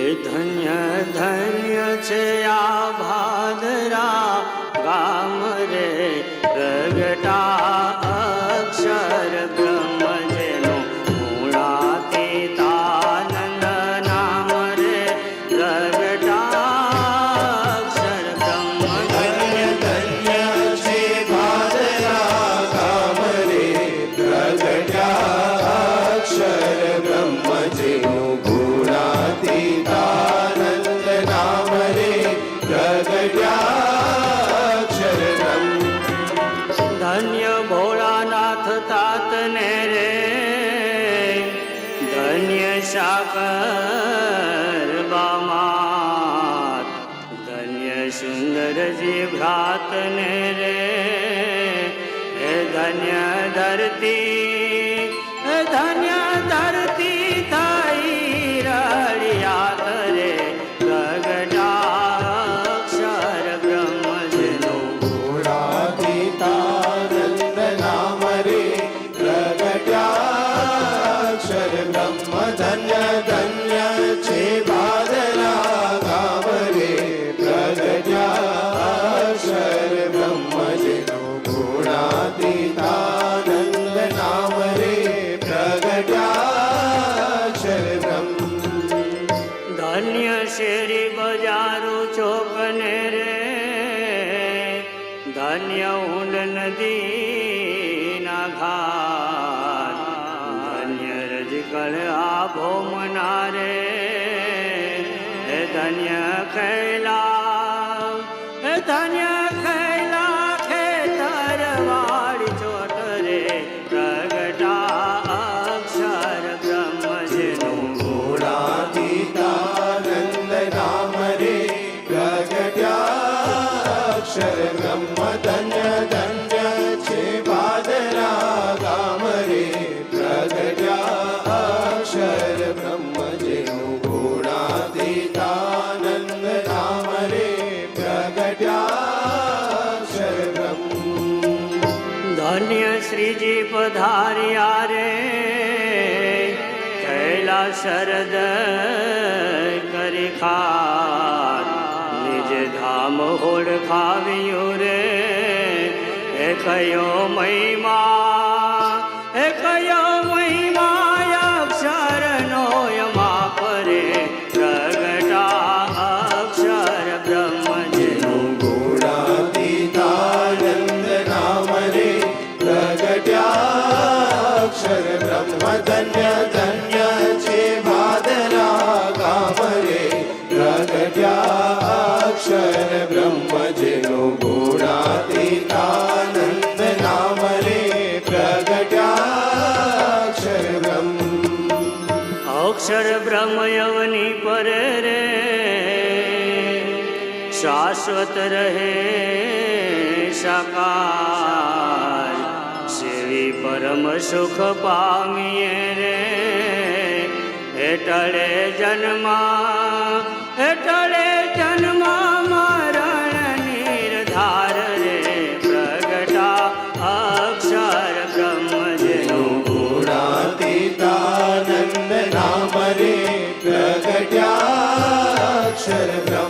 ધન્ય ધન્ય છે આ ભાદરા ગામ રે, પ્રગટા અક્ષર બ્રહ્મ જેનો મૂળાતીતાનંદ નામ રે, પ્રગટા અક્ષર બ્રહ્મ. ધન્ય ધન્ય છે ભાદરા ગામ રે, પ્રગટ્યા અક્ષર બ્રહ્મ જેનું ગુણાતીતાનંદ નામ રે, પ્રગટ્યા અક્ષર બ્રહ્મ. ધન્ય ભોળાનાથ તાતને રે, ધન્ય સાકર બામાત, ધન્ય સુંદરજી ભ્રાતને રે, હે ધન્ય ધરતી, હે ધન્ય ધરતી થઈ રળિયાત રે, પ્રગટા અક્ષર બ્રહ્મ જેનું ગુણાતીતાનંદ નામ રે, પ્રગટ્યા અક્ષર બ્રહ્મ. ધન્ય ધન્ય છે ભાદરા ગામ રે, પ્રગટ્યા અક્ષર બ્રહ્મ જેનું ગુણાતીતાનંદ નામ રે, પ્રગટ્યા અક્ષર બ્રહ્મ. ધન્ય શેરી બજારો ચોકને રે, ધન્ય ઊંડ નદીના ઘાટ, ધન્ય રજકળ આભો મનારે, હે ધન્ય ખૈલા, હે ધન્ય ખૈલા ખેતર વાળી ચોટ રે, પ્રગટા અક્ષર બ્રહ્મ જેનું ગુણાતીતાનંદ નામ રે, પ્રગટ્યા અક્ષર બ્રહ્મ. ધન્ય ધન્ય છે ભાદરા ગામ રે, પ્રગટ્યા અક્ષર બ્રહ્મ જેનું ગુણાતીતાનંદ નામ રે, પ્રગટ્યા અક્ષર બ્રહ્મ. ધન્ય શ્રીજી પધાર્યા રે, કૈલા શરદ કરી ખાત, નિજ ધામ હોડ ખાવ્યું રે, એ કયો મહિમા, એ કયો મહિમા અક્ષરનો માપ રે, પ્રગટા અક્ષર બ્રહ્મ જેનું ગુણાતીતાનંદ નામ રે, પ્રગટ્યા અક્ષર બ્રહ્મ. ધન્ય ધન્ય છે ભાદરા ગામ રે, પ્રગટ્યા અક્ષર બ્રહ્મ જેનું ગુણાતીતાનંદ નામ રે, પ્રગટ્યા અક્ષર બ્રહ્મ. અક્ષર બ્રહ્મ યવની પર રે, શાશ્વત રહે સાકાર, સેવી પરમ સુખ પામીએ રે, હેટળે જન્મા, હેટળે જન્મા મરણ નિર્ધાર રે, પ્રગટા અક્ષર બ્રહ્મ જેનું ગુણાતીતાનંદ નામ રે, પ્રગટ્યા અક્ષર બ્રહ્મ.